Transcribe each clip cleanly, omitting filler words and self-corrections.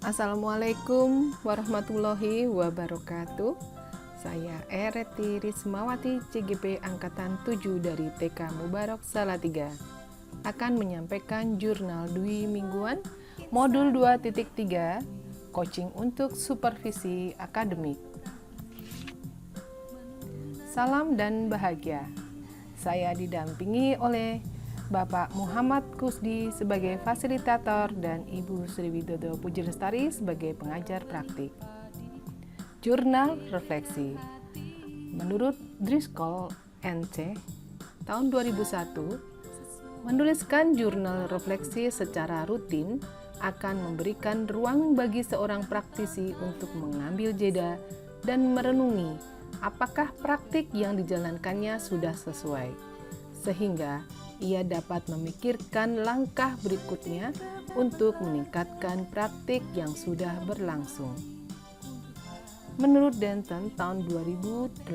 Assalamualaikum warahmatullahi wabarakatuh. Saya Reti Rismawati CGP Angkatan 7 dari TK Mubarak Salatiga akan menyampaikan jurnal Dwi Mingguan Modul 2.3 Coaching untuk Supervisi Akademik. Salam dan bahagia. Saya didampingi oleh Bapak Muhammad Kusdi sebagai fasilitator dan Ibu Sri Widodo Pujilestari sebagai pengajar praktik. Jurnal Refleksi. Menurut Driscoll NC tahun 2001, menuliskan jurnal refleksi secara rutin akan memberikan ruang bagi seorang praktisi untuk mengambil jeda dan merenungi apakah praktik yang dijalankannya sudah sesuai, sehingga ia dapat memikirkan langkah berikutnya untuk meningkatkan praktik yang sudah berlangsung. Menurut Denton tahun 2018,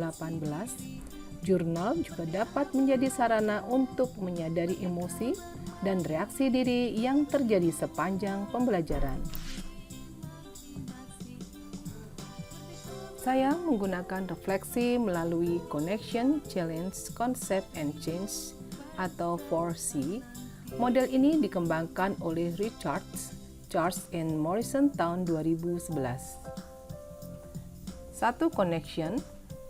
jurnal juga dapat menjadi sarana untuk menyadari emosi dan reaksi diri yang terjadi sepanjang pembelajaran. Saya menggunakan refleksi melalui Connection, Challenge, Concept, and Change atau 4C. Model ini dikembangkan oleh Richards, Charles, and Morrison tahun 2011. 1. Connection.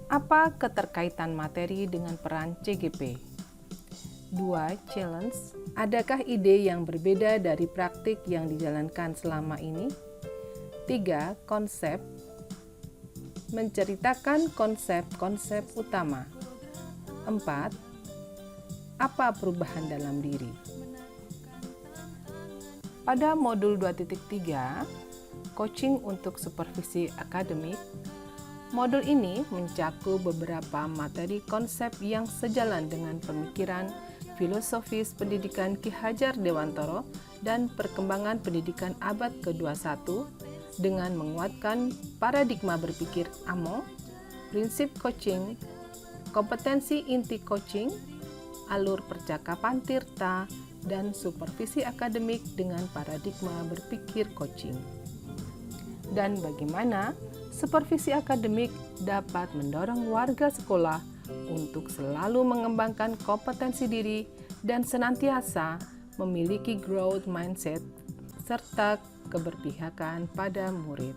Apa keterkaitan materi dengan peran CGP? 2. Challenge. Adakah ide yang berbeda dari praktik yang dijalankan selama ini? 3. Konsep. Menceritakan konsep-konsep utama. 4. Apa perubahan dalam diri? Pada modul 2.3, Coaching untuk Supervisi Akademik, modul ini mencakup beberapa materi konsep yang sejalan dengan pemikiran filosofis pendidikan Ki Hajar Dewantara dan perkembangan pendidikan abad ke-21 dengan menguatkan paradigma berpikir AMO, prinsip coaching, kompetensi inti coaching, alur percakapan Tirta, dan supervisi akademik dengan paradigma berpikir coaching. Dan bagaimana supervisi akademik dapat mendorong warga sekolah untuk selalu mengembangkan kompetensi diri dan senantiasa memiliki growth mindset serta keberpihakan pada murid.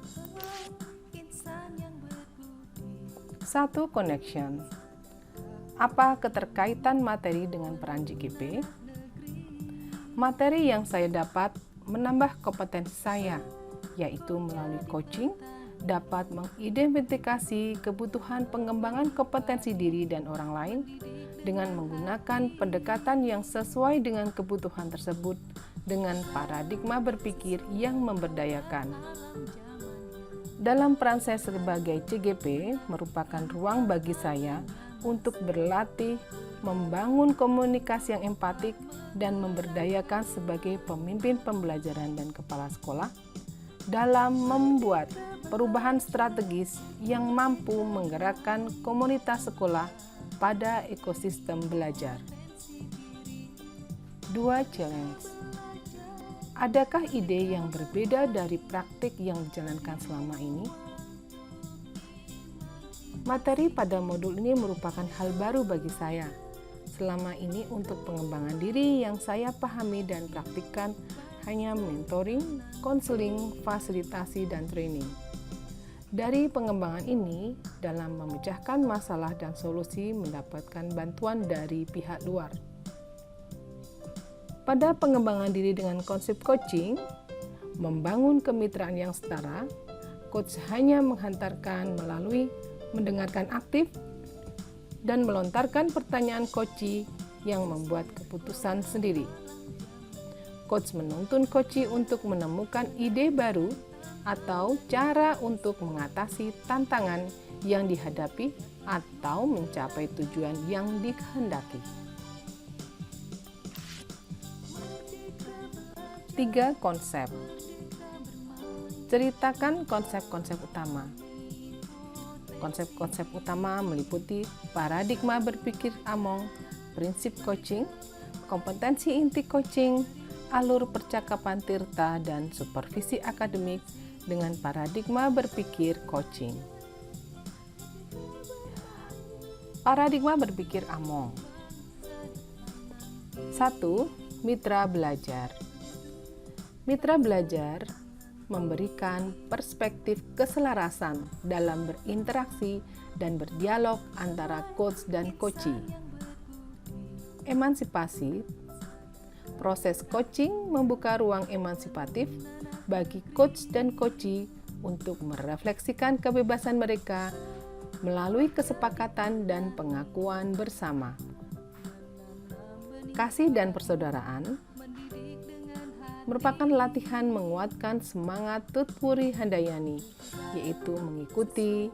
1. Connection. Apa keterkaitan materi dengan peran CGP? Materi yang saya dapat menambah kompetensi saya, yaitu melalui coaching, dapat mengidentifikasi kebutuhan pengembangan kompetensi diri dan orang lain dengan menggunakan pendekatan yang sesuai dengan kebutuhan tersebut dengan paradigma berpikir yang memberdayakan. Dalam peran saya sebagai CGP merupakan ruang bagi saya untuk berlatih, membangun komunikasi yang empatik, dan memberdayakan sebagai pemimpin pembelajaran dan kepala sekolah dalam membuat perubahan strategis yang mampu menggerakkan komunitas sekolah pada ekosistem belajar. 2. Challenge. Adakah ide yang berbeda dari praktik yang dijalankan selama ini? Materi pada modul ini merupakan hal baru bagi saya. Selama ini untuk pengembangan diri yang saya pahami dan praktikkan hanya mentoring, konseling, fasilitasi, dan training. Dari pengembangan ini, dalam memecahkan masalah dan solusi mendapatkan bantuan dari pihak luar. Pada pengembangan diri dengan konsep coaching, membangun kemitraan yang setara, coach hanya menghantarkan melalui mendengarkan aktif dan melontarkan pertanyaan coachee yang membuat keputusan sendiri. Coach menuntun coachee untuk menemukan ide baru atau cara untuk mengatasi tantangan yang dihadapi atau mencapai tujuan yang dikehendaki. 3. Konsep. Ceritakan konsep-konsep utama. Konsep-konsep utama meliputi paradigma berpikir Among, prinsip coaching, kompetensi inti coaching, alur percakapan Tirta, dan supervisi akademik dengan paradigma berpikir coaching. Paradigma berpikir Among. 1. Mitra belajar. Mitra belajar memberikan perspektif keselarasan dalam berinteraksi dan berdialog antara coach dan coachee. Emansipasi. Proses coaching membuka ruang emansipatif bagi coach dan coachee untuk merefleksikan kebebasan mereka melalui kesepakatan dan pengakuan bersama. Kasih dan persaudaraan merupakan latihan menguatkan semangat Tutpuri Handayani, yaitu mengikuti,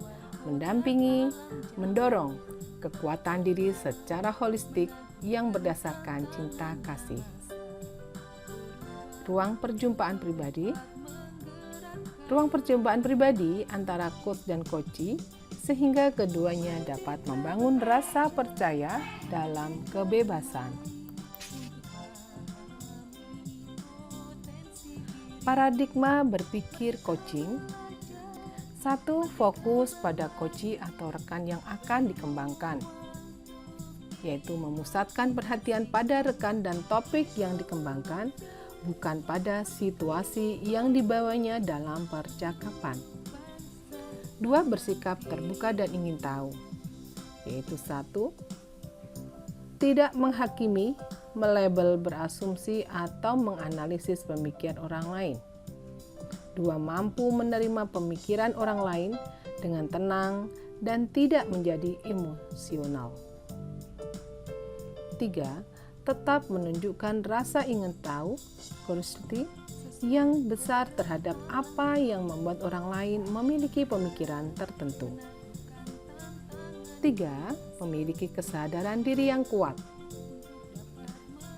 mendampingi, mendorong kekuatan diri secara holistik yang berdasarkan cinta kasih. Ruang perjumpaan pribadi. Ruang perjumpaan pribadi antara coach dan coachee sehingga keduanya dapat membangun rasa percaya dalam kebebasan. Paradigma berpikir coaching. 1. Fokus pada coachee atau rekan yang akan dikembangkan, yaitu memusatkan perhatian pada rekan dan topik yang dikembangkan, bukan pada situasi yang dibawanya dalam percakapan. 2. Bersikap terbuka dan ingin tahu, yaitu 1. Tidak menghakimi, melabel, berasumsi, atau menganalisis pemikiran orang lain. 2. Mampu menerima pemikiran orang lain dengan tenang dan tidak menjadi emosional. 3. Tetap menunjukkan rasa ingin tahu, curiosity, yang besar terhadap apa yang membuat orang lain memiliki pemikiran tertentu. 3. Memiliki kesadaran diri yang kuat.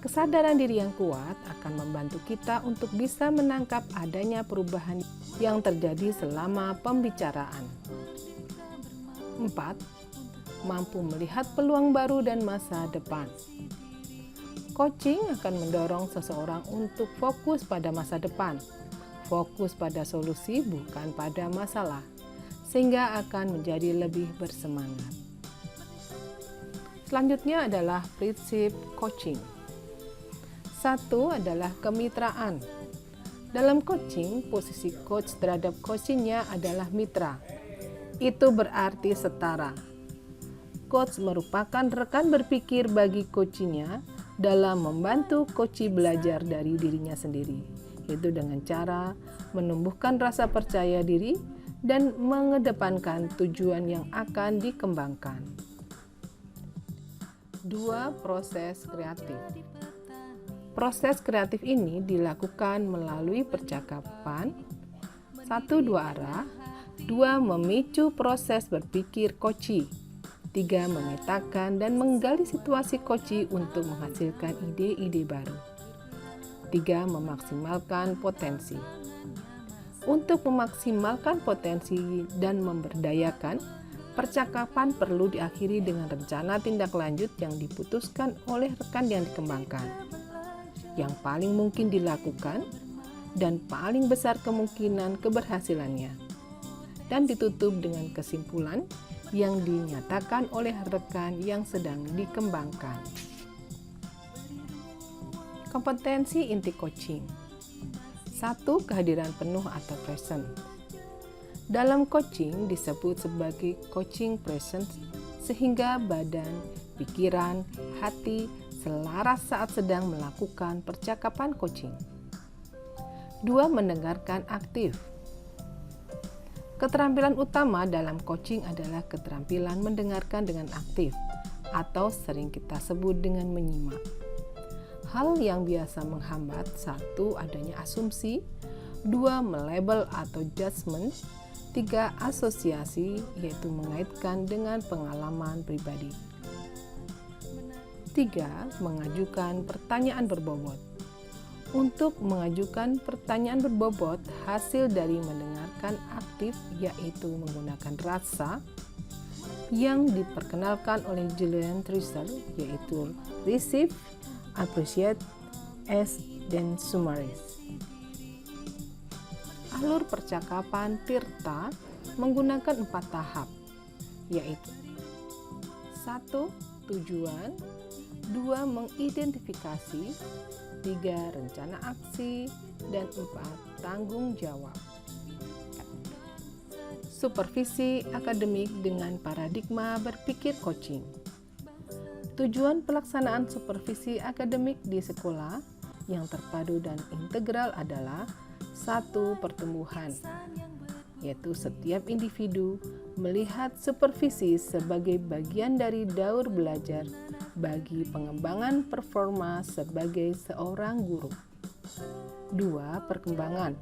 Kesadaran diri yang kuat akan membantu kita untuk bisa menangkap adanya perubahan yang terjadi selama pembicaraan. 4. Mampu melihat peluang baru dan masa depan. Coaching akan mendorong seseorang untuk fokus pada masa depan, fokus pada solusi bukan pada masalah, sehingga akan menjadi lebih bersemangat. Selanjutnya adalah prinsip coaching. 1 adalah kemitraan. Dalam coaching, posisi coach terhadap coachingnya adalah mitra. Itu berarti setara. Coach merupakan rekan berpikir bagi coachingnya dalam membantu coachee belajar dari dirinya sendiri, yaitu dengan cara menumbuhkan rasa percaya diri dan mengedepankan tujuan yang akan dikembangkan. 2. Proses kreatif. Proses kreatif ini dilakukan melalui percakapan, 1. Dua arah, 2. Memicu proses berpikir coachee, 3. Memetakan dan menggali situasi coachee untuk menghasilkan ide-ide baru, 3. Memaksimalkan potensi. Untuk memaksimalkan potensi dan memberdayakan, percakapan perlu diakhiri dengan rencana tindak lanjut yang diputuskan oleh rekan yang dikembangkan, yang paling mungkin dilakukan dan paling besar kemungkinan keberhasilannya, dan ditutup dengan kesimpulan yang dinyatakan oleh rekan yang sedang dikembangkan. Kompetensi inti coaching. 1. Kehadiran penuh atau present. Dalam coaching disebut sebagai coaching presence, sehingga badan, pikiran, hati selaras saat sedang melakukan percakapan coaching. 2. Mendengarkan aktif. Keterampilan utama dalam coaching adalah keterampilan mendengarkan dengan aktif, atau sering kita sebut dengan menyimak. Hal yang biasa menghambat: 1. Adanya asumsi, 2. Melabel atau judgment, 3. Asosiasi, yaitu mengaitkan dengan pengalaman pribadi. 3. Mengajukan pertanyaan berbobot. Untuk mengajukan pertanyaan berbobot, hasil dari mendengarkan aktif yaitu menggunakan rasa, yang diperkenalkan oleh Julian Thrissur, yaitu Receive, Appreciate, Ask, dan Summarize. Alur percakapan Tirta menggunakan 4 tahap, yaitu 1. Tujuan, 2. Mengidentifikasi, 3. Rencana aksi, dan 4. Tanggung jawab. Supervisi akademik dengan paradigma berpikir coaching. Tujuan pelaksanaan supervisi akademik di sekolah yang terpadu dan integral adalah 1. Pertumbuhan, yaitu setiap individu melihat supervisi sebagai bagian dari daur belajar bagi pengembangan performa sebagai seorang guru. 2. Perkembangan,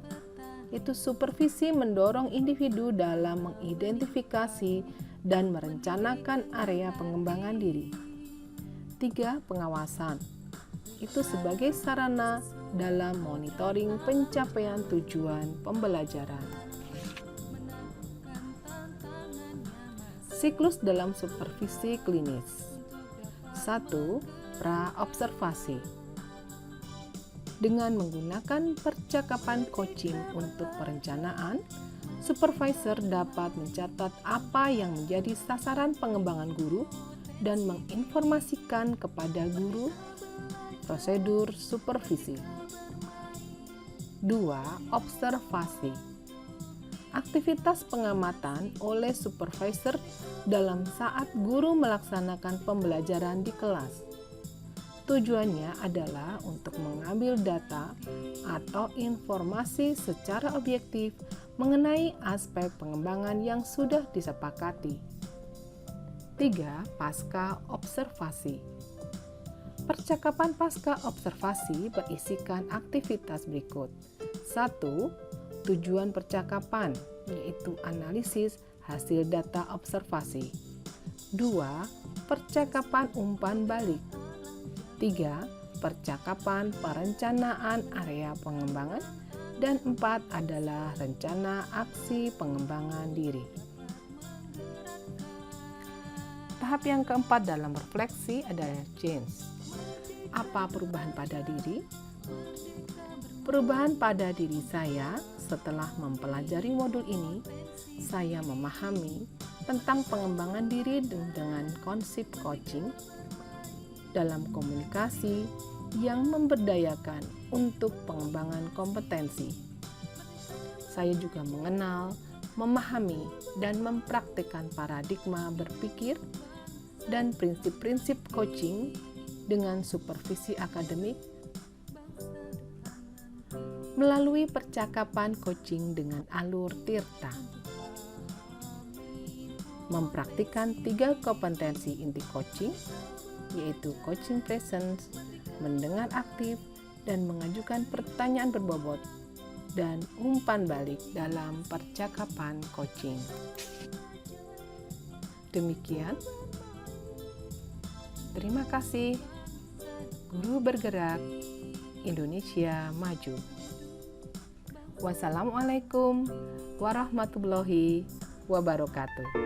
yaitu supervisi mendorong individu dalam mengidentifikasi dan merencanakan area pengembangan diri. 3. Pengawasan, itu sebagai sarana dalam monitoring pencapaian tujuan pembelajaran. Siklus dalam supervisi klinis. 1. Pra-observasi. Dengan menggunakan percakapan coaching untuk perencanaan, supervisor dapat mencatat apa yang menjadi sasaran pengembangan guru dan menginformasikan kepada guru prosedur supervisi. 2. Observasi. Aktivitas pengamatan oleh supervisor dalam saat guru melaksanakan pembelajaran di kelas. Tujuannya adalah untuk mengambil data atau informasi secara objektif mengenai aspek pengembangan yang sudah disepakati. 3. Pasca observasi. Percakapan pasca observasi berisikan aktivitas berikut. 1. Tujuan percakapan, yaitu analisis hasil data observasi. 2. Percakapan umpan balik. 3. Percakapan perencanaan area pengembangan. Dan 4 adalah rencana aksi pengembangan diri. Tahap yang keempat dalam refleksi adalah change. Apa perubahan pada diri? Perubahan pada diri saya setelah mempelajari modul ini, saya memahami tentang pengembangan diri dengan konsep coaching dalam komunikasi yang memberdayakan untuk pengembangan kompetensi. Saya juga mengenal, memahami, dan mempraktikkan paradigma berpikir dan prinsip-prinsip coaching dengan supervisi akademik melalui percakapan coaching dengan alur Tirta. Mempraktikkan 3 kompetensi inti coaching, yaitu coaching presence, mendengar aktif, dan mengajukan pertanyaan berbobot, dan umpan balik dalam percakapan coaching. Demikian. Terima kasih. Guru bergerak, Indonesia maju. Wassalamualaikum warahmatullahi wabarakatuh.